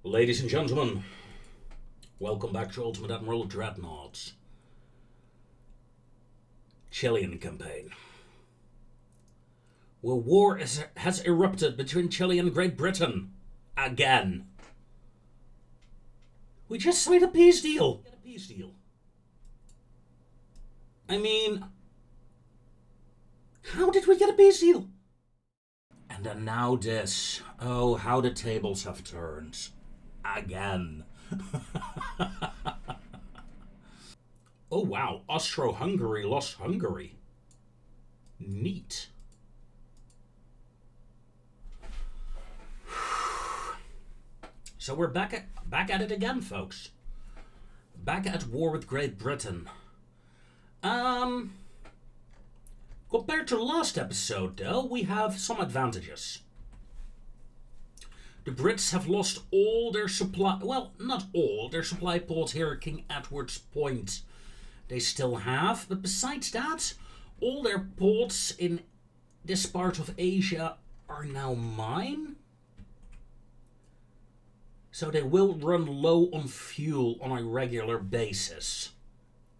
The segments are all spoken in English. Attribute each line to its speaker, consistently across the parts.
Speaker 1: Ladies and gentlemen, welcome back to Ultimate Admiral Dreadnoughts. Chilean campaign. Where war has erupted between Chile and Great Britain. Again. We just signed a peace deal. I mean, how did we get a peace deal? And then now this. Oh, how the tables have turned. Again. Oh wow, Austro-Hungary lost Hungary. Neat. So we're back at it again, folks. Back at war with Great Britain. Compared to last episode, though, we have some advantages. The Brits have lost all their supply... Well, not all. Their supply ports here at King Edward's Point they still have. But besides that, all their ports in this part of Asia are now mine. So they will run low on fuel on a regular basis.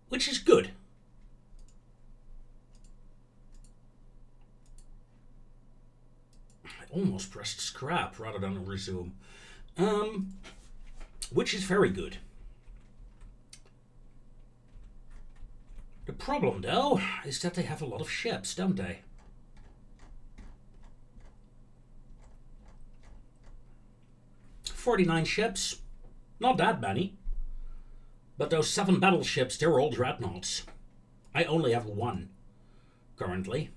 Speaker 1: Which is good. Almost pressed scrap rather than resume. Which is very good. The problem, though, is that they have a lot of ships, don't they? "49 ships. Not that many. But those 7 battleships, they're all dreadnoughts. I only have 1, currently.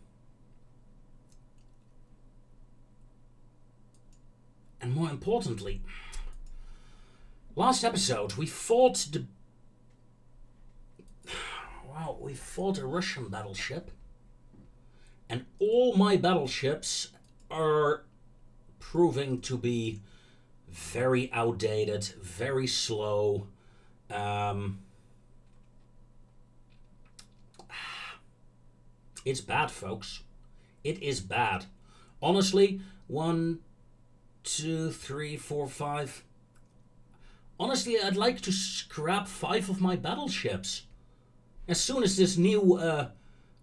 Speaker 1: And more importantly, last episode we fought a Russian battleship, and all my battleships are proving to be very outdated, very slow. It's bad, folks. It is bad. Honestly, 1, 2, 3, 4, 5. Honestly, I'd like to scrap 5 of my battleships. As soon as this new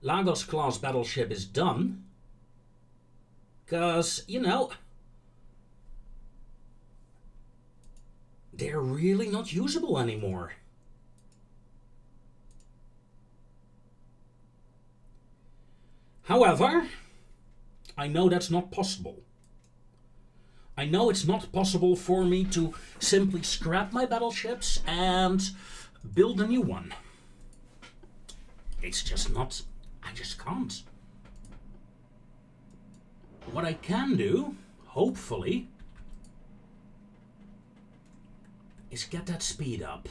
Speaker 1: Lagos class battleship is done. Because, you know, they're really not usable anymore. However, I know that's not possible. I know it's not possible for me to simply scrap my battleships and build a new one. It's just not... I just can't. What I can do, hopefully, is get that speed up.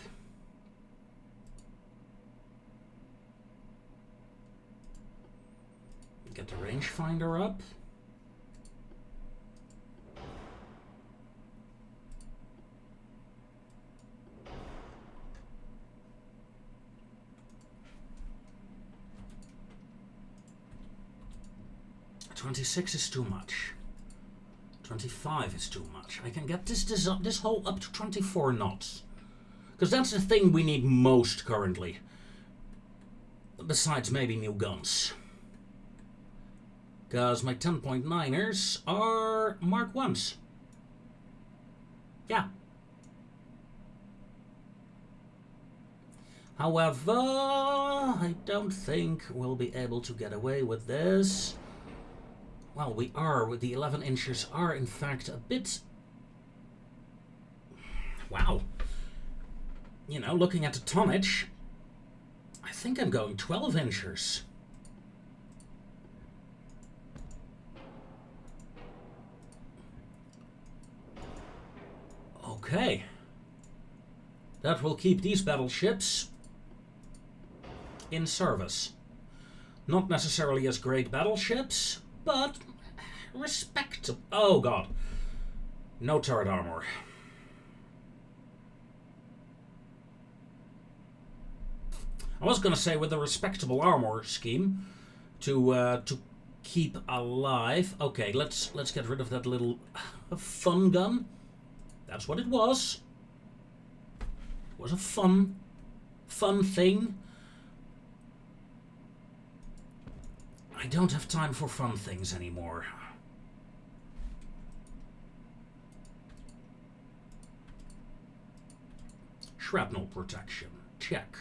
Speaker 1: Get the rangefinder up. "26 is too much. 25 is too much. I can get this hull up to 24 knots. Because that's the thing we need most currently. Besides maybe new guns. Because my 10.9ers are Mark 1s. Yeah. However, I don't think we'll be able to get away with this. Well, we are. With the 11 inches are, in fact, a bit... Wow. You know, looking at the tonnage, I think I'm going 12 inches. Okay. That will keep these battleships in service. Not necessarily as great battleships, but respectable. Oh god. No turret armor. I was gonna say with a respectable armor scheme to keep alive. Okay, let's get rid of that little fun gun. That's what it was. It was a fun thing. I don't have time for fun things anymore. Shrapnel protection. Check.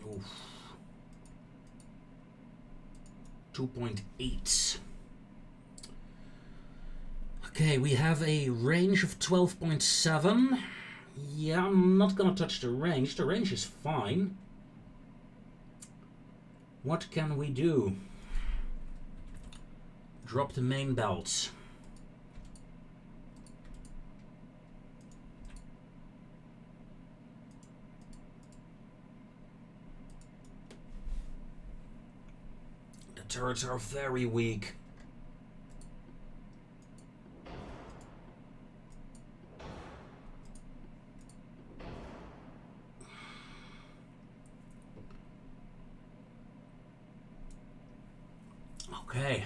Speaker 1: Oof. 2.8. Okay, we have a range of 12.7. Yeah, I'm not gonna touch the range. The range is fine. What can we do? Drop the main belts. The turrets are very weak. Okay.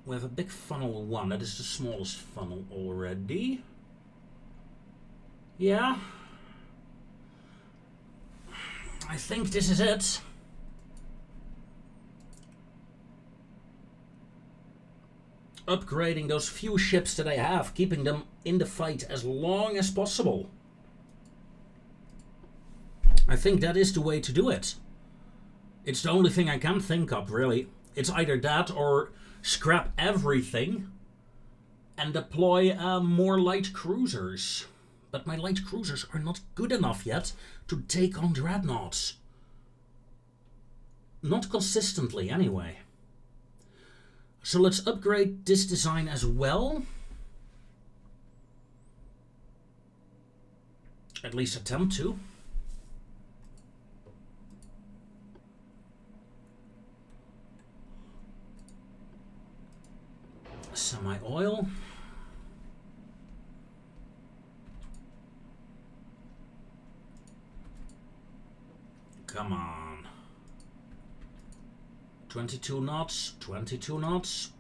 Speaker 1: We have a big funnel 1. That is the smallest funnel already. Yeah. I think this is it. Upgrading those few ships that I have, keeping them in the fight as long as possible. I think that is the way to do it. It's the only thing I can think of, really. It's either that or scrap everything and deploy more light cruisers. But my light cruisers are not good enough yet to take on dreadnoughts. Not consistently, anyway. So let's upgrade this design as well. At least attempt to. Semi-oil. Come on. 22 knots, 22 knots.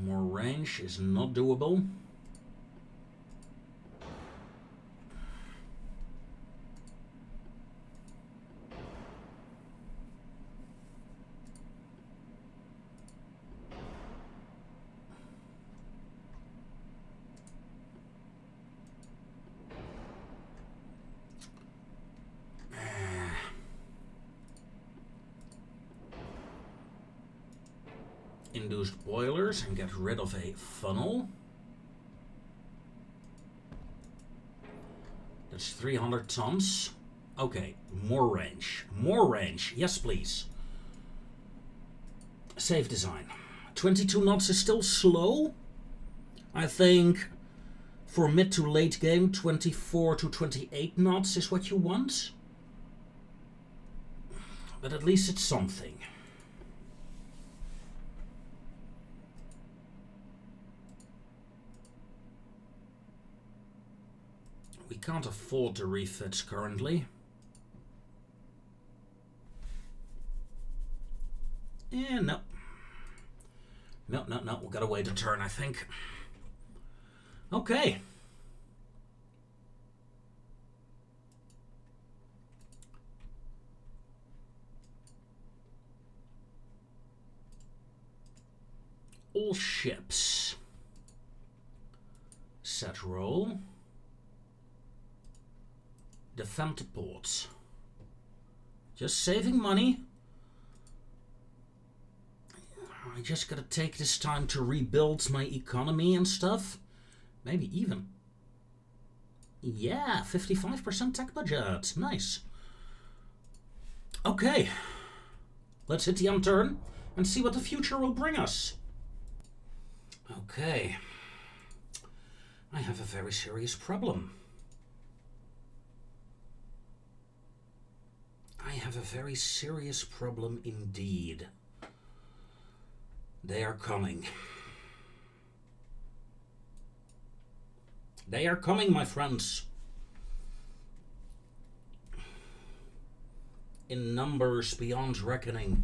Speaker 1: More range is not doable. Induced boilers and get rid of a funnel. That's 300 tons. Okay, more range. More range. Yes, please. Save design. 22 knots is still slow. I think for mid to late game, 24 to 28 knots is what you want. But at least it's something. We can't afford the refits currently. No. No. We've got to wait a turn, I think. Okay. All ships. Set roll. Defend the ports. Just saving money. I just gotta take this time to rebuild my economy and stuff. Maybe even. Yeah, 55% tech budget. Nice. Okay. Let's hit the end turn and see what the future will bring us. Okay. I have a very serious problem. I have a very serious problem indeed. They are coming. They are coming, my friends. in numbers beyond reckoning.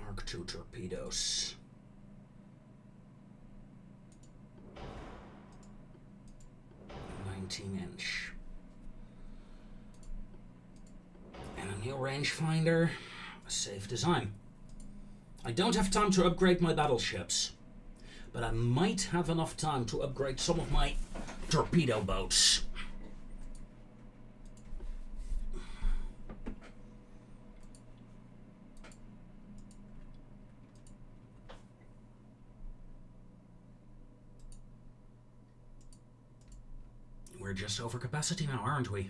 Speaker 1: Mark II torpedoes. Inch. And a new rangefinder. A safe design. I don't have time to upgrade my battleships, but I might have enough time to upgrade some of my torpedo boats. We're just over capacity now, aren't we?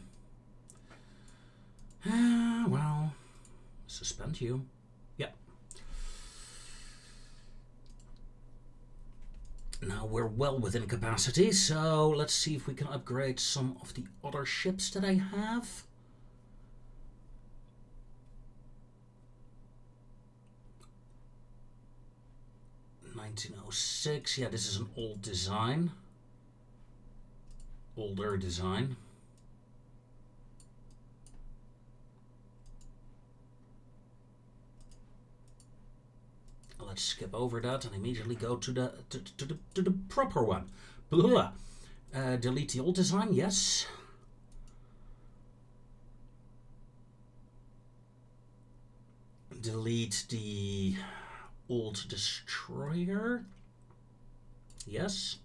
Speaker 1: Well, suspend you. Yep. Now we're well within capacity, so let's see if we can upgrade some of the other ships that I have. (1906). Yeah, this is an old design. Older design. Let's skip over that and immediately go to the proper one. Blah. Delete the old design, yes. Delete the old destroyer. Yes.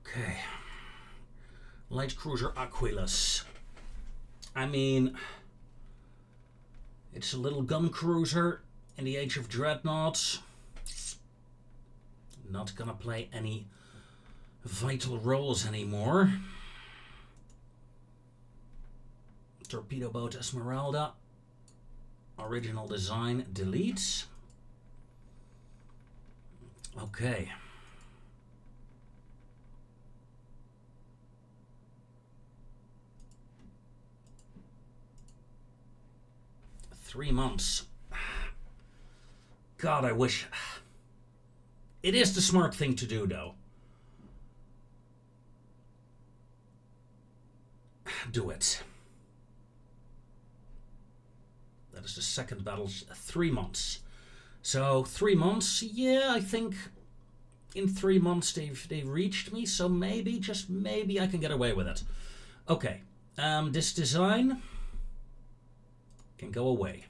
Speaker 1: Okay. Light cruiser Aquilus. I mean, it's a little gun cruiser in the age of Dreadnoughts. Not gonna play any vital roles anymore. Torpedo boat Esmeralda. Original design, delete. Okay. Three months. God, I wish. It is the smart thing to do, though. Do it. That is the second battle. 3 months. So 3 months. Yeah, I think in 3 months they've reached me. So maybe, just maybe, I can get away with it. Okay. This design can go away.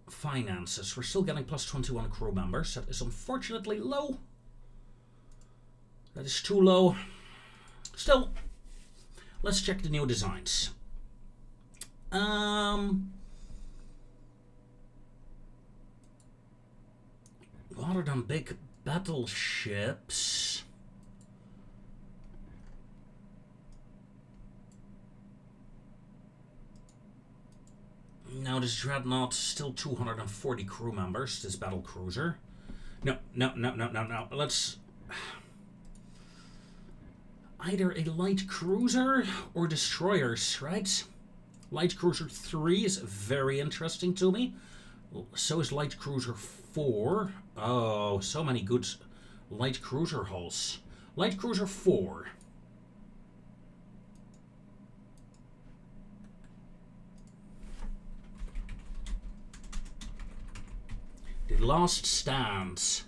Speaker 1: Finances. We're still getting plus 21 crew members. That is unfortunately low. That is too low. Still, let's check the new designs. Rather than big battleships, now this Dreadnought still 240 crew members, this battle cruiser. No. Let's either a light cruiser or destroyers, right? Light cruiser 3 is very interesting to me. So is light cruiser 4. Oh, so many good light cruiser hulls. Light cruiser 4. The Last Stand.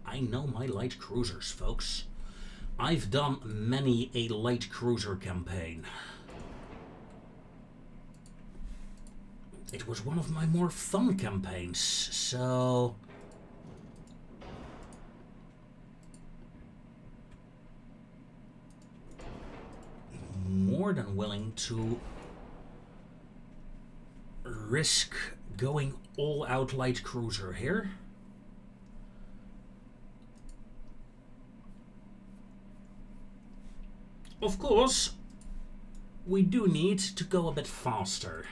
Speaker 1: I know my light cruisers, folks. I've done many a light cruiser campaign. It was one of my more fun campaigns, so more than willing to risk going all out light cruiser here. Of course, we do need to go a bit faster.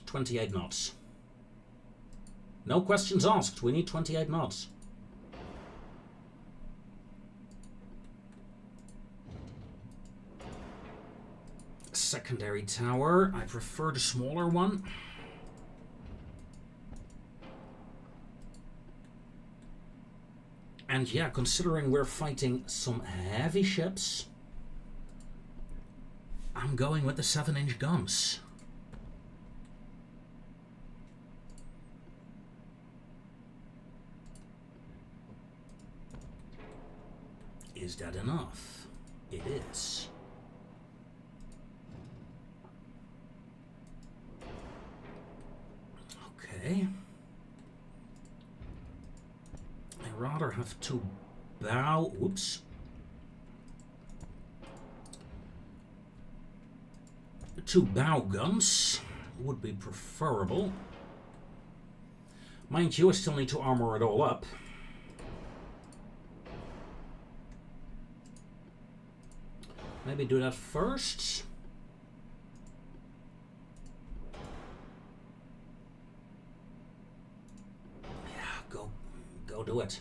Speaker 1: 28 knots. No questions asked, we need 28 knots. Secondary tower, I prefer the smaller one. And yeah, considering we're fighting some heavy ships, I'm going with the 7-inch guns. Is that enough? It is. Okay. I'd rather have two bow... Whoops. Two bow guns would be preferable. Mind you, I still need to armor it all up. Maybe do that first. Yeah, go do it.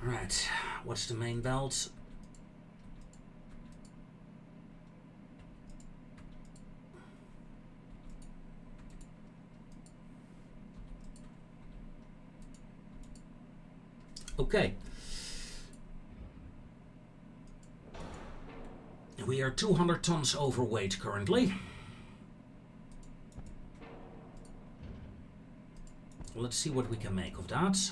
Speaker 1: All right, what's the main belt? Okay. We are 200 tons overweight currently. Let's see what we can make of that.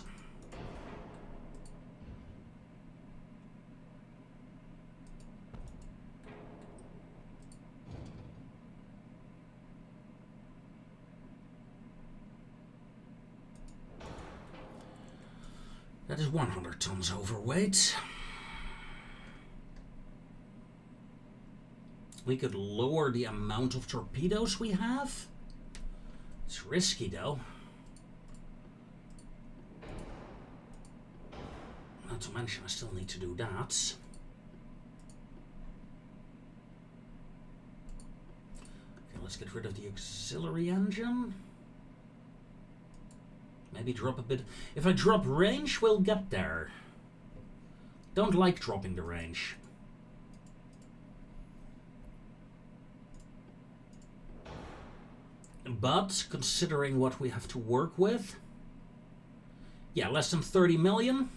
Speaker 1: That is 100 tons overweight. We could lower the amount of torpedoes we have. It's risky though. Not to mention I still need to do that. Okay, let's get rid of the auxiliary engine. Maybe drop a bit. If I drop range, we'll get there. Don't like dropping the range. But considering what we have to work with, yeah, less than 30 million.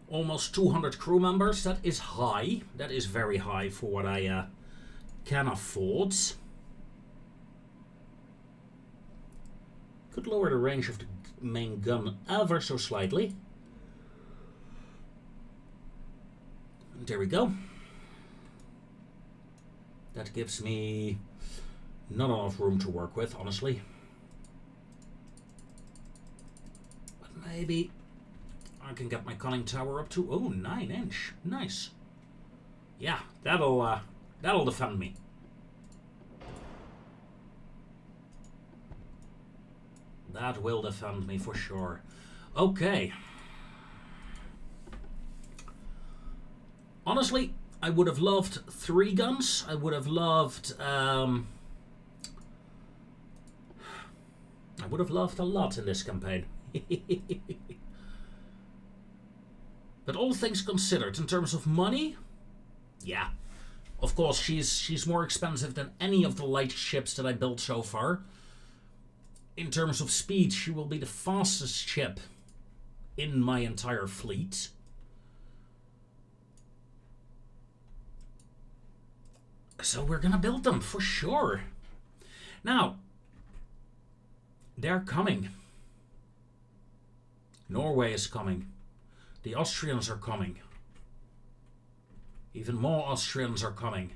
Speaker 1: Almost 200 crew members. That is high. That is very high for what I can afford. Could lower the range of the main gun ever so slightly. There we go. That gives me not enough room to work with, honestly. But maybe I can get my conning tower up to 9-inch. Nice. Yeah, that'll defend me. That will defend me for sure. Okay. Honestly, I would have loved 3 guns. I would have loved a lot in this campaign. But all things considered, in terms of money, yeah. Of course, she's more expensive than any of the light ships that I built so far. In terms of speed, she will be the fastest ship in my entire fleet. So we're gonna build them for sure. Now, they're coming. Norway is coming. The Austrians are coming. Even more Austrians are coming.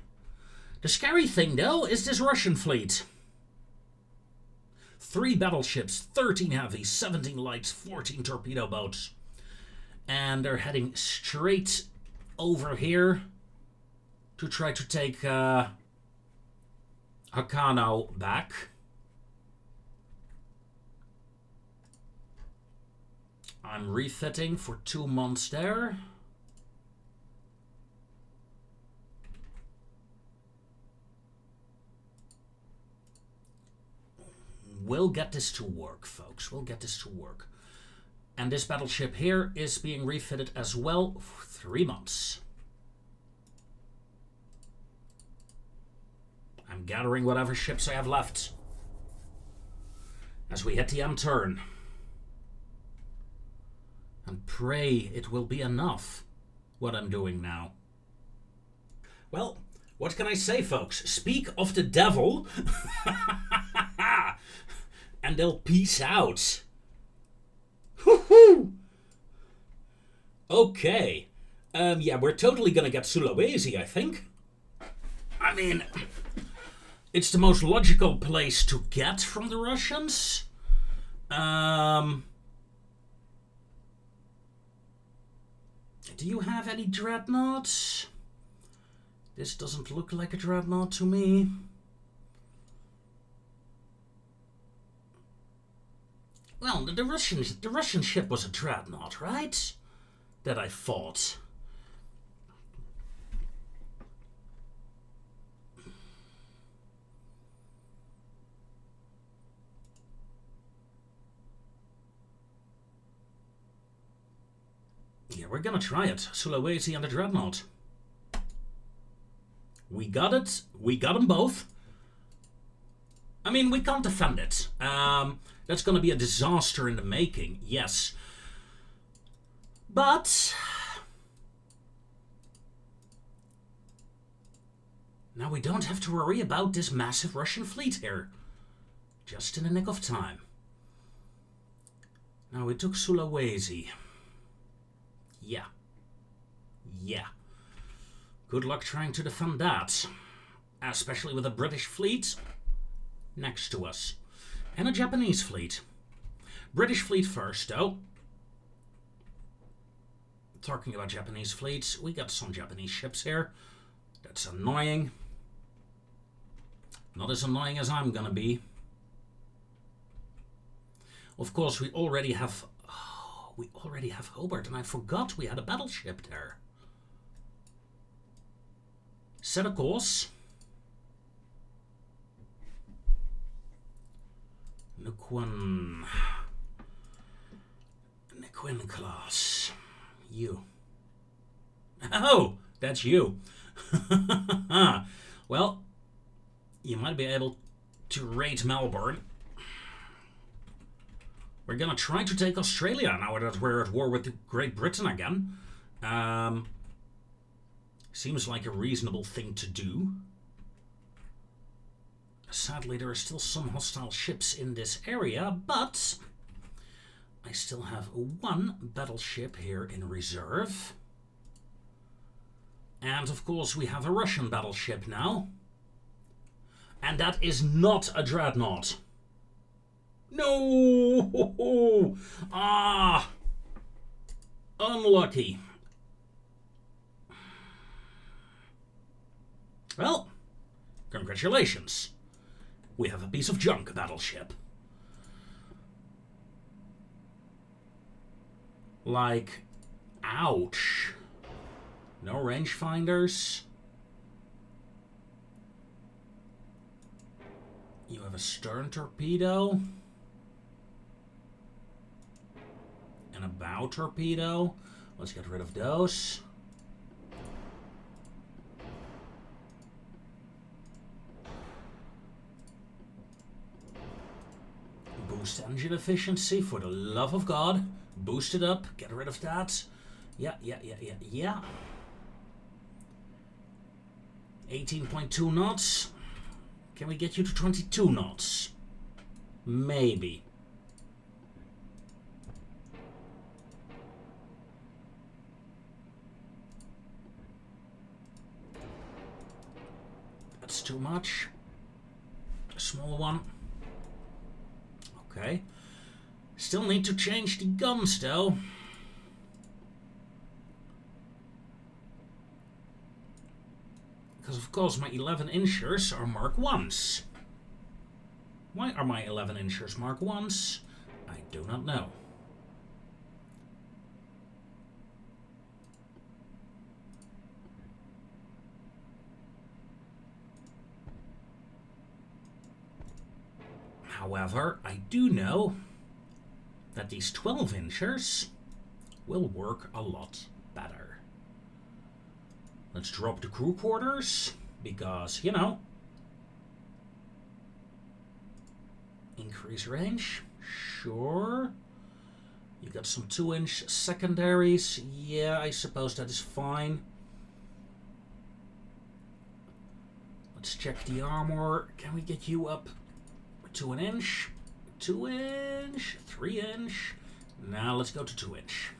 Speaker 1: The scary thing, though, is this Russian fleet. 3 battleships, 13 heavy, 17 lights, 14 torpedo boats. And they're heading straight over here to try to take Hakano back. I'm refitting for 2 months there. We'll get this to work, folks. We'll get this to work. And this battleship here is being refitted as well for 3 months. I'm gathering whatever ships I have left as we hit the end turn. And pray it will be enough, what I'm doing now. Well, what can I say, folks? Speak of the devil, and they'll peace out. Woohoo! Okay. Yeah, we're totally gonna get Sulawesi, I think. I mean, it's the most logical place to get from the Russians. Do you have any dreadnoughts? This doesn't look like a dreadnought to me. Well, the Russian ship was a dreadnought, right? That I fought. Yeah, we're gonna try it. Sulawesi and the Dreadnought. We got it. We got them both. I mean, we can't defend it. That's gonna be a disaster in the making, yes. But now we don't have to worry about this massive Russian fleet here. Just in the nick of time. Now we took Sulawesi. Yeah. Yeah. Good luck trying to defend that. Especially with a British fleet next to us. And a Japanese fleet. British fleet first, though. Talking about Japanese fleets, we got some Japanese ships here. That's annoying. Not as annoying as I'm gonna be. Of course, we already have Hobart, and I forgot we had a battleship there. Set a course. Nquin class. You. Oh, that's you. Well, you might be able to raid Melbourne. We're gonna try to take Australia now that we're at war with Great Britain again. Seems like a reasonable thing to do. Sadly, there are still some hostile ships in this area, but I still have one battleship here in reserve. And of course, we have a Russian battleship now. And that is not a dreadnought. No! Ah! Unlucky. Well, congratulations. We have a piece of junk battleship. Like, ouch. No rangefinders. You have a stern torpedo. And a bow torpedo. Let's get rid of those. Boost engine efficiency, for the love of God. Boost it up. Get rid of that. Yeah. 18.2 knots. Can we get you to 22 knots? Maybe. That's too much. A small one. Okay. Still need to change the guns, though. of course my 11-inchers are Mark 1s. Why are my 11-inchers Mark 1s? I do not know. However, I do know that these 12-inchers will work a lot better. Let's drop the crew quarters, because, you know, increase range, sure. You got some 2-inch secondaries, yeah, I suppose that is fine. Let's check the armor. Can we get you up to an inch? 2-inch, 3-inch. Now let's go to 2-inch.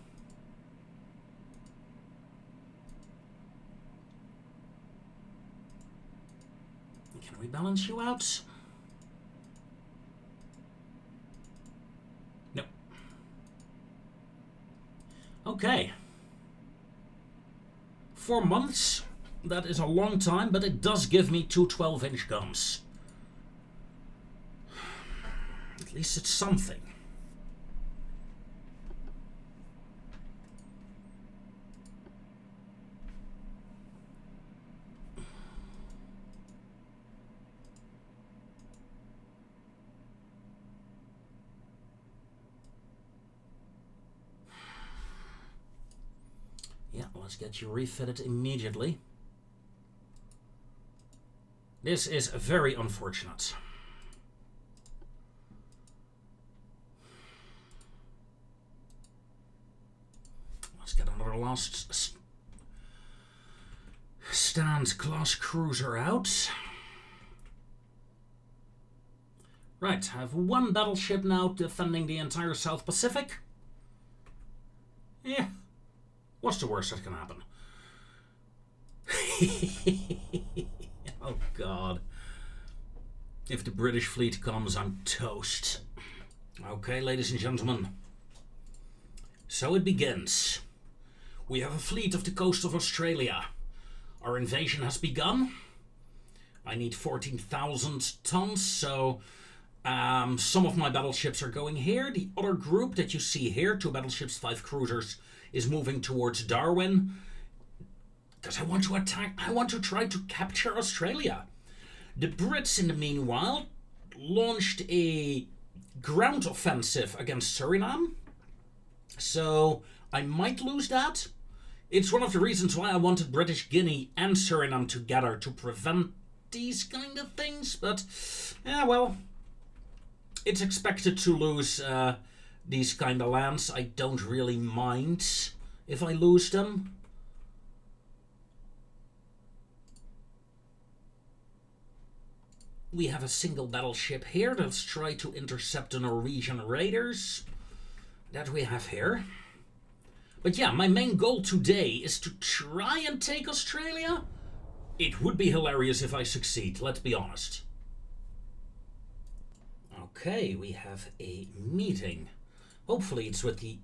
Speaker 1: Can we balance you out? Nope. Okay. 4 months. That is a long time, but it does give me 2 12-inch guns. At least it's something. Yeah, let's get you refitted immediately. This is very unfortunate. Let's get another last stand class cruiser out. Right, I have 1 battleship now defending the entire South Pacific. Yeah, what's the worst that can happen? Oh God. If the British fleet comes, I'm toast. Okay, ladies and gentlemen. So it begins. We have a fleet off the coast of Australia. Our invasion has begun. I need 14,000 tons, so some of my battleships are going here. The other group that you see here, 2 battleships, 5 cruisers, is moving towards Darwin. Because I want to attack, I want to try to capture Australia. The Brits, in the meanwhile, launched a ground offensive against Suriname. So I might lose that. It's one of the reasons why I wanted British Guinea and Suriname together to prevent these kind of things. But, yeah, well, it's expected to lose these kind of lands. I don't really mind if I lose them. We have a single battleship here. Let's try to intercept the Norwegian raiders that we have here. But yeah, my main goal today is to try and take Australia. It would be hilarious if I succeed, let's be honest. Okay, we have a meeting. Hopefully it's with the...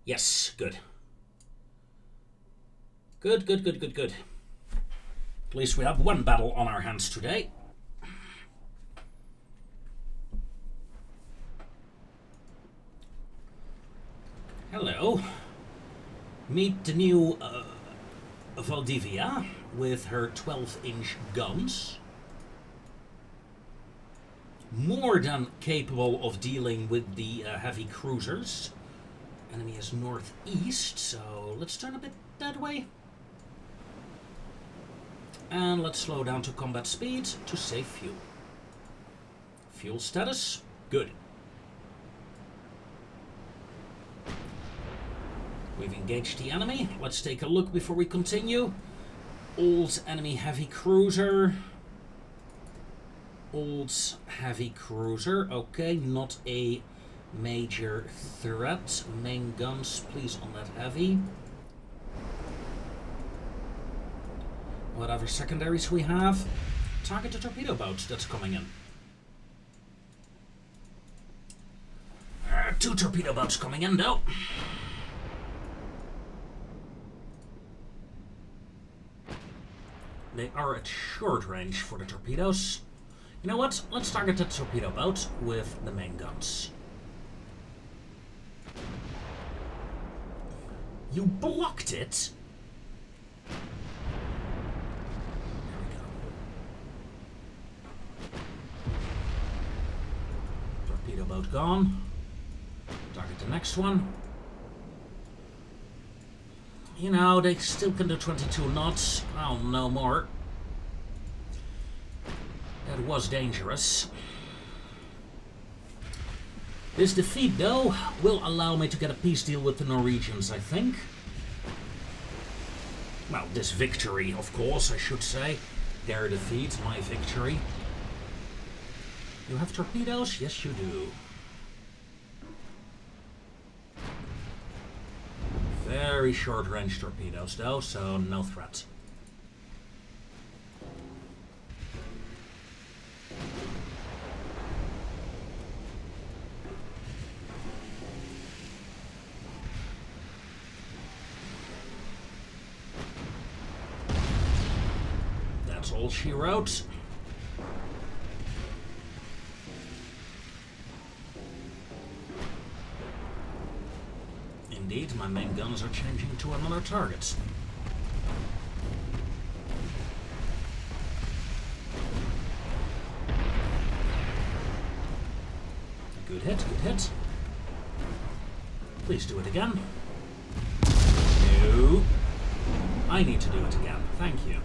Speaker 1: Yes, good. Good, good, good, good, good. At least we have 1 battle on our hands today. Hello. Meet the new Valdivia with her 12-inch guns. More than capable of dealing with the heavy cruisers. Enemy is northeast, so let's turn a bit that way. And let's slow down to combat speed to save fuel. Fuel status, good. We've engaged the enemy. Let's take a look before we continue. Old enemy heavy cruiser. Old heavy cruiser. Okay, not a major threat. Main guns, please, on that heavy. What other secondaries we have? Target the torpedo boat that's coming in. 2 torpedo boats coming in, though. They are at short range for the torpedoes. You know what? Let's target the torpedo boat with the main guns. You blocked it? There we go. Torpedo boat gone. Target the next one. You know, they still can do 22 knots. Oh, no more. That was dangerous. This defeat, though, will allow me to get a peace deal with the Norwegians, I think. Well, this victory, of course, I should say. Their defeat, my victory. You have torpedoes? Yes, you do. Very short-range torpedoes, though, so no threat. That's all she wrote. Indeed, my main guns are changing to another target. Good hit, good hit. Please do it again. No. I need to do it again. Thank you.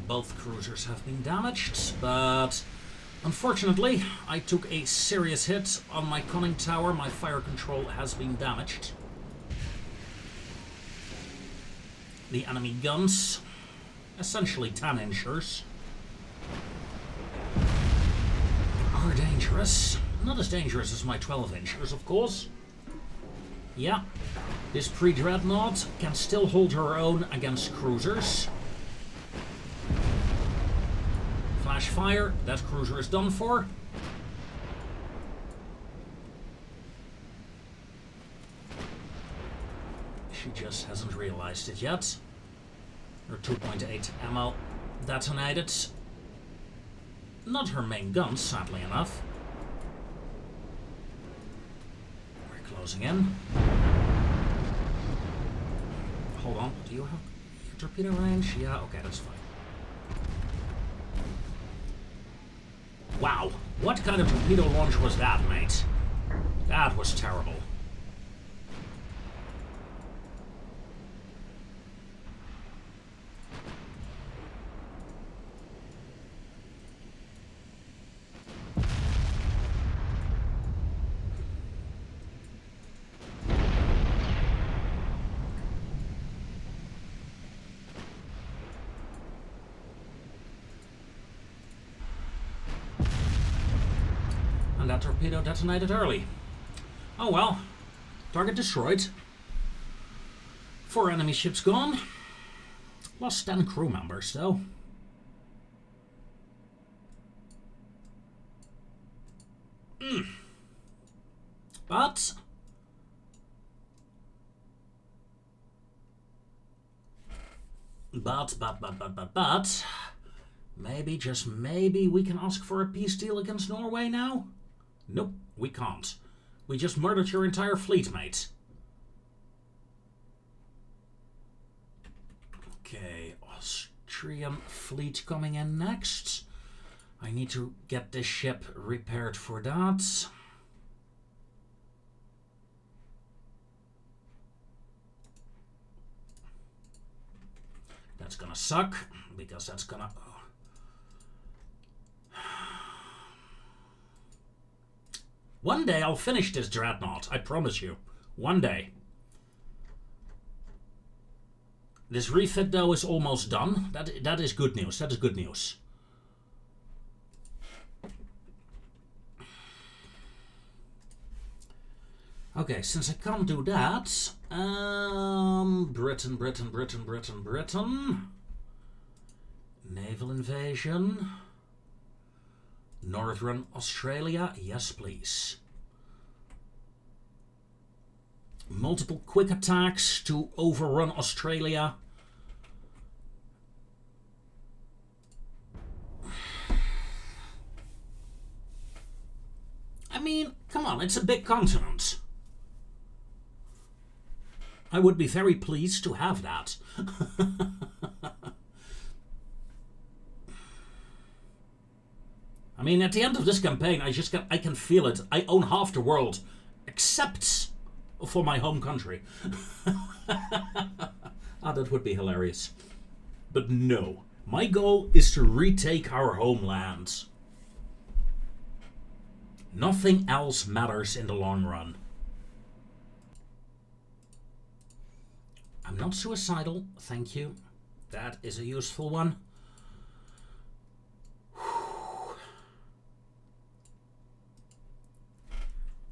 Speaker 1: Both cruisers have been damaged, but unfortunately I took a serious hit on my conning tower. My fire control has been damaged. The enemy guns, essentially 10-inchers, are dangerous. Not as dangerous as my 12-inchers, of course. Yeah, this pre-dreadnought can still hold her own against cruisers. Flash fire, that cruiser is done for. She just hasn't realized it yet. Her 2.8 ammo detonated. Not her main guns, sadly enough. We're closing in. Hold on, do you have torpedo range? Yeah, okay, that's fine. Wow, what kind of torpedo launch was that, mate? That was terrible. That torpedo detonated early. Oh well. Target destroyed. 4 enemy ships gone. Lost 10 crew members though. But maybe, just maybe, we can ask for a peace deal against Norway now? Nope, we can't. We just murdered your entire fleet, mate. Okay, Austrian fleet coming in next. I need to get this ship repaired for that. That's gonna suck, because that's gonna... One day I'll finish this dreadnought, I promise you. One day. This refit, though, is almost done. That is good news. That is good news. Okay, since I can't do that... Britain. Naval invasion. Northern Australia, yes please. Multiple quick attacks to overrun Australia. I mean, come on, it's a big continent. I would be very pleased to have that. I mean, at the end of this campaign, I can feel it. I own half the world, except for my home country. That would be hilarious. But no, my goal is to retake our homeland. Nothing else matters in the long run. I'm not suicidal, thank you. That is a useful one.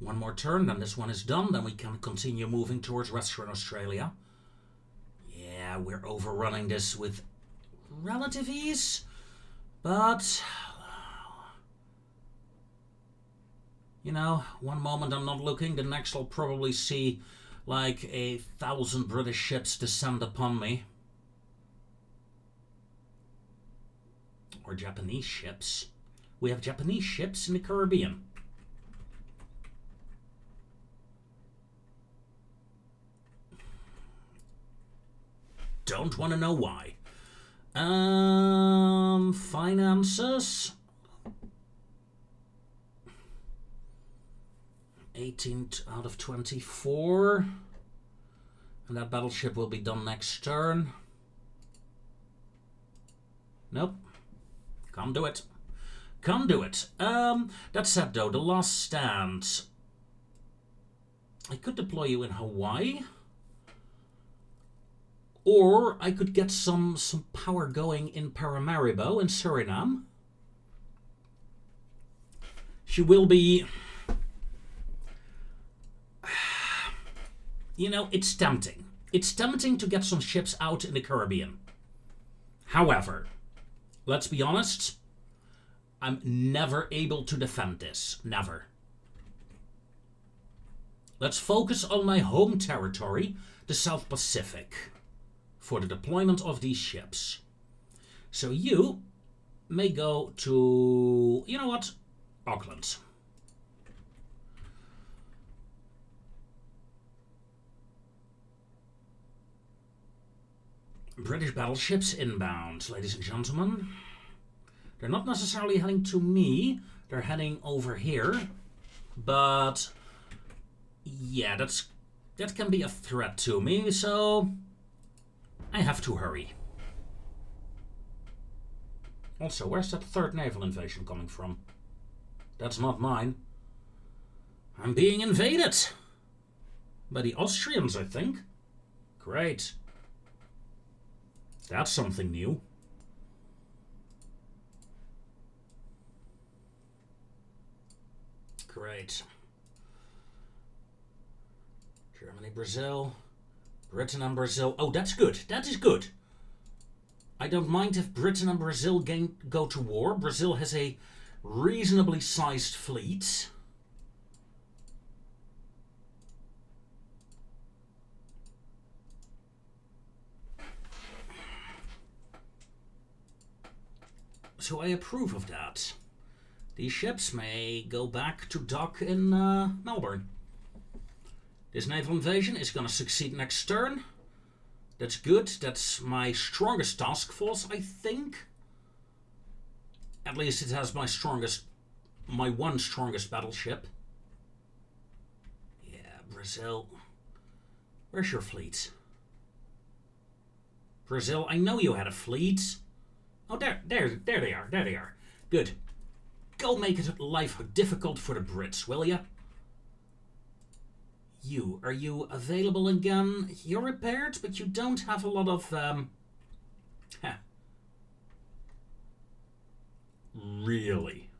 Speaker 1: One more turn, then this one is done. Then we can continue moving towards Western Australia. Yeah, we're overrunning this with relative ease. But, you know, one moment I'm not looking, the next I'll probably see like 1,000 British ships descend upon me. Or Japanese ships. We have Japanese ships in the Caribbean. Don't want to know why. Finances. 18 out of 24. And that battleship will be done next turn. Nope. Can't do it. Can't do it. That said though, the last stand. I could deploy you in Hawaii. Or I could get some power going in Paramaribo in Suriname. She will be... You know, it's tempting. It's tempting to get some ships out in the Caribbean. However, let's be honest, I'm never able to defend this. Never. Let's focus on my home territory, the South Pacific, for the deployment of these ships. So you may go to, you know what, Auckland. British battleships inbound, ladies and gentlemen. They're not necessarily heading to me, they're heading over here. But yeah, that can be a threat to me, so I have to hurry. Also, where's that third naval invasion coming from? That's not mine. I'm being invaded. By the Austrians, I think. Great. That's something new. Great. Germany, Brazil. Britain and Brazil. Oh, that's good. That is good. I don't mind if Britain and Brazil go to war. Brazil has a reasonably sized fleet. So I approve of that. These ships may go back to dock in Melbourne. This naval invasion is going to succeed next turn. That's good. That's my strongest task force, I think. At least it has my one strongest battleship. Yeah, Brazil. Where's your fleet? Brazil, I know you had a fleet. Oh, there they are. Good. Go make it life difficult for the Brits, will ya? Are you available again? You're repaired, but you don't have a lot of, Really?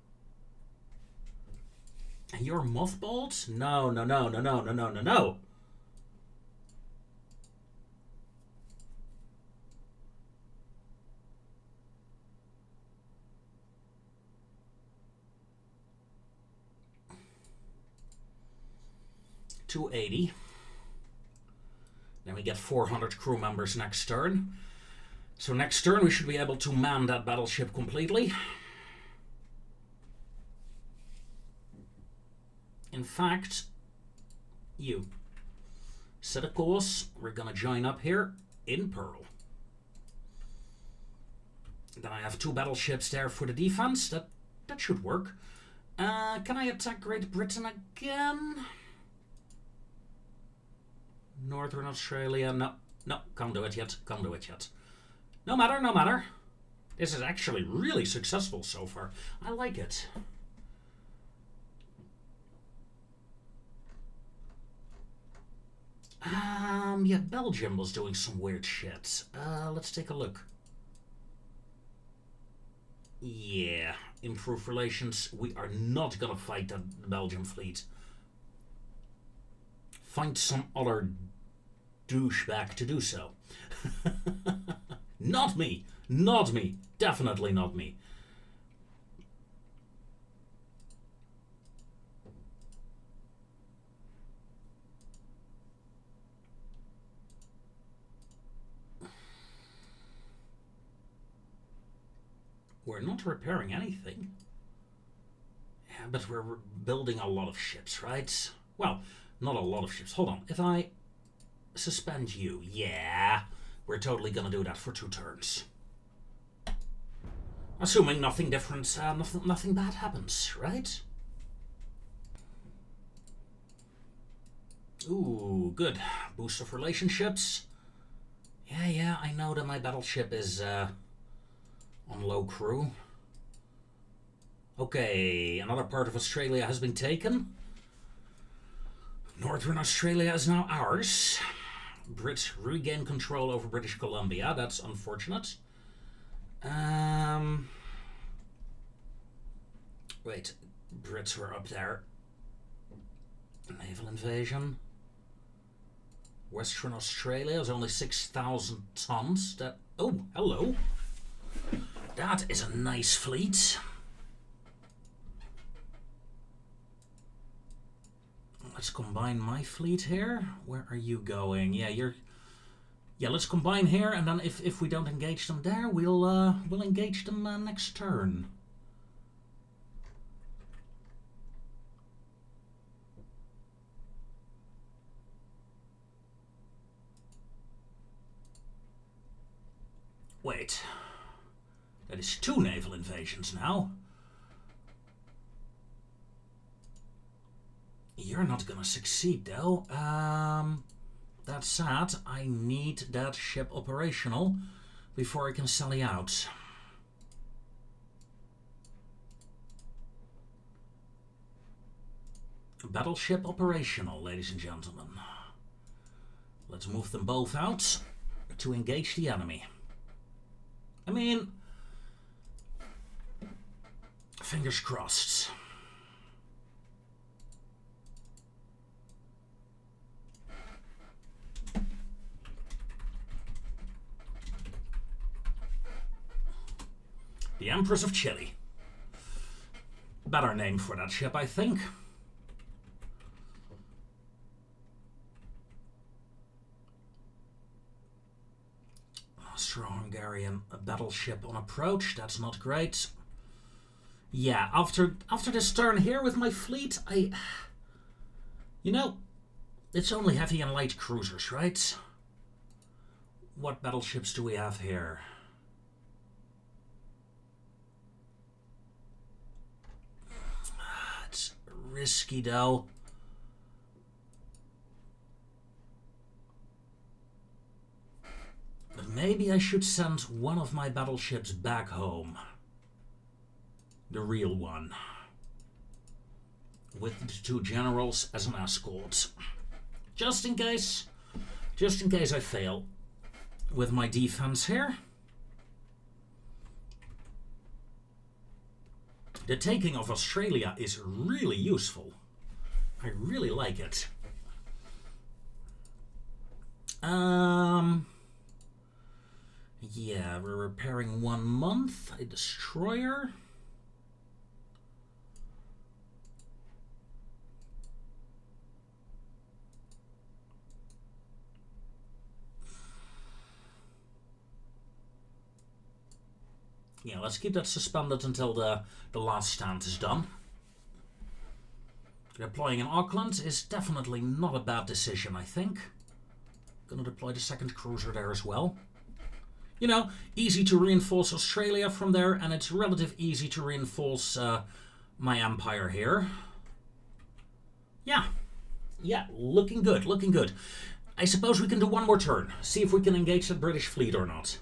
Speaker 1: And you're mothballed? No. 280. Then we get 400 crew members next turn. So next turn we should be able to man that battleship completely. In fact, you set a course. We're gonna join up here in Pearl. Then I have 2 battleships there for the defense. That should work. Can I attack Great Britain again? Northern Australia? No, can't do it yet. Can't do it yet. No matter, no matter. This is actually really successful so far. I like it. Yeah, Belgium was doing some weird shit. Let's take a look. Yeah, improve relations. We are not gonna fight that Belgian fleet. Find some other douchebag to do so. Not me. Not me. Definitely not me. We're not repairing anything. Yeah, but we're building a lot of ships, right? Well, not a lot of ships. Hold on. If I suspend you, yeah, we're totally gonna do that for 2 turns. Assuming nothing different, nothing bad happens, right? Ooh, good. Boost of relationships. Yeah, I know that my battleship is on low crew. Okay, another part of Australia has been taken. Northern Australia is now ours. Brits regain control over British Columbia. That's unfortunate. Wait, Brits were up there. Naval invasion. Western Australia is only 6,000 tons. That. Oh, hello. That is a nice fleet. Let's combine my fleet here. Where are you going? Yeah, you're. Yeah, let's combine here, and then if we don't engage them there, we'll engage them next turn. Wait. That is 2 naval invasions now. You're not gonna succeed, though. That's sad. I need that ship operational before I can sally out. Battleship operational, ladies and gentlemen. Let's move them both out to engage the enemy. I mean, fingers crossed. The Empress of Chile. Better name for that ship, I think. Austro-Hungarian battleship on approach. That's not great. Yeah, after this turn here with my fleet, you know, it's only heavy and light cruisers, right? What battleships do we have here? It's risky, though. But maybe I should send one of my battleships back home. The real one. With the 2 generals as an escort. Just in case I fail with my defense here. The taking of Australia is really useful. I really like it. Yeah, we're repairing 1 month. A destroyer. Yeah, let's keep that suspended until the last stand is done. Deploying in Auckland is definitely not a bad decision, I think. Gonna deploy the second cruiser there as well. You know, easy to reinforce Australia from there, and it's relatively easy to reinforce my empire here. Yeah, looking good, looking good. I suppose we can do one more turn, see if we can engage the British fleet or not.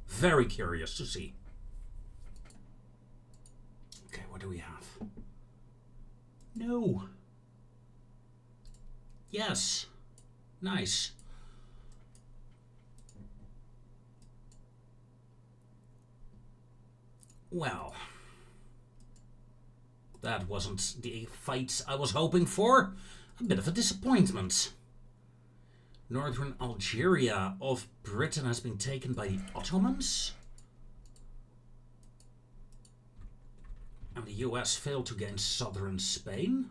Speaker 1: Very curious to see. Okay, what do we have? No. Yes. Nice. Well, that wasn't the fight I was hoping for. A bit of a disappointment. Northern Algeria of Britain has been taken by the Ottomans. And the US failed to gain southern Spain.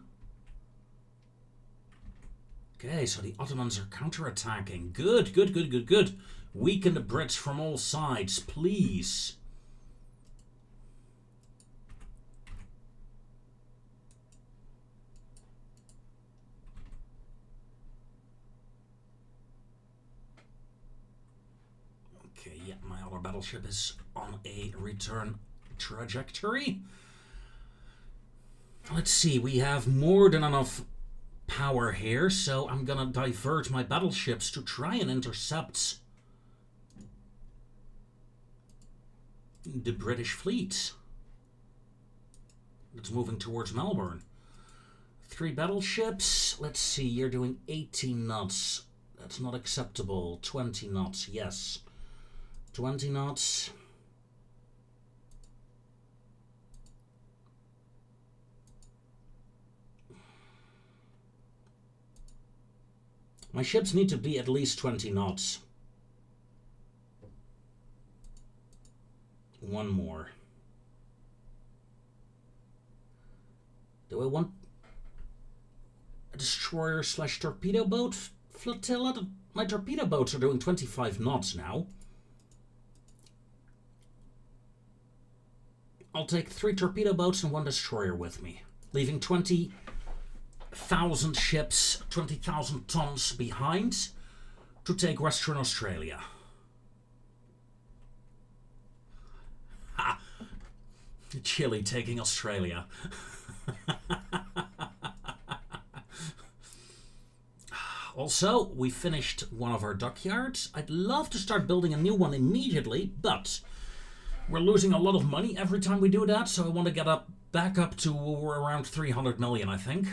Speaker 1: Okay, so the Ottomans are counterattacking. Good, good, good, good, good. Weaken the Brits from all sides, please. Okay, yeah, my other battleship is on a return trajectory. Let's see, we have more than enough power here, so I'm gonna divert my battleships to try and intercept the British fleet that's moving towards Melbourne. 3 battleships. Let's see, you're doing 18 knots. That's not acceptable. 20 knots, yes. 20 knots. My ships need to be at least 20 knots. One more. Do I want a destroyer / torpedo boat flotilla? My torpedo boats are doing 25 knots now. I'll take 3 torpedo boats and 1 destroyer with me, leaving 20,000 ships, 20,000 tons behind to take Western Australia. Ha! Chile taking Australia. Also, we finished one of our dockyards. I'd love to start building a new one immediately, but we're losing a lot of money every time we do that, so I want to get back up to around 300 million, I think.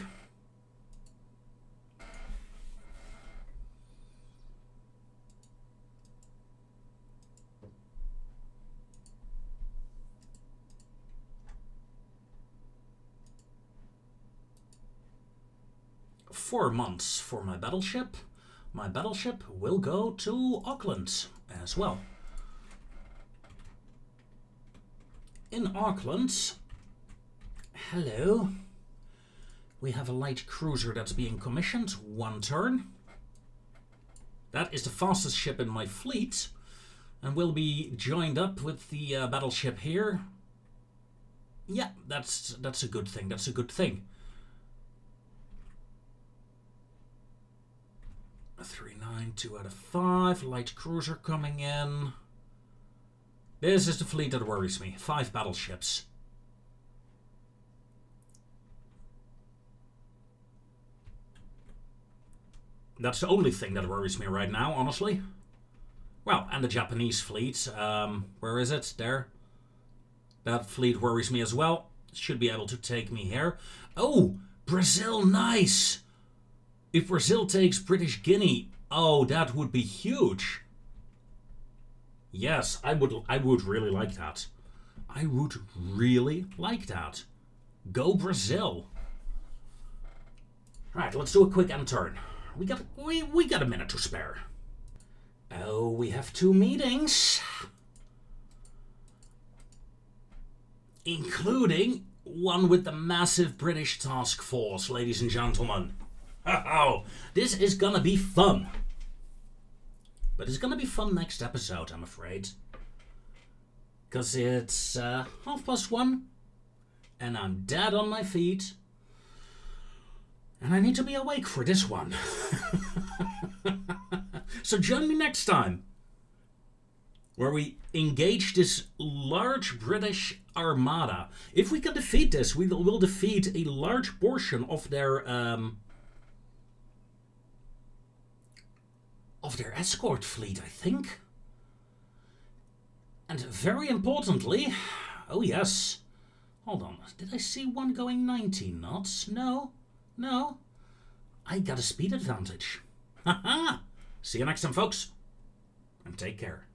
Speaker 1: Four months for my battleship. My battleship will go to Auckland as well. In Auckland, hello, we have a light cruiser that's being commissioned. 1 turn. That is the fastest ship in my fleet and will be joined up with the battleship here. Yeah, that's a good thing. That's a good thing. 3-9, 2 out of 5. Light cruiser coming in. This is the fleet that worries me. 5 battleships. That's the only thing that worries me right now, honestly. Well, and the Japanese fleet. Where is it? There. That fleet worries me as well. Should be able to take me here. Oh, Brazil, nice! If Brazil takes British Guinea, oh, that would be huge. Yes, I would really like that. I would really like that. Go Brazil. Right, let's do a quick end turn. We got a minute to spare. Oh, we have 2 meetings. Including one with the massive British task force, ladies and gentlemen. Oh, this is gonna be fun. But it's gonna be fun next episode, I'm afraid. Because it's 1:30 and I'm dead on my feet. And I need to be awake for this one. So join me next time, where we engage this large British armada. If we can defeat this, we will defeat a large portion of their escort fleet, I think. And very importantly, oh yes, hold on, did I see one going 19 knots? No, I got a speed advantage. Haha! See you next time, folks, and take care.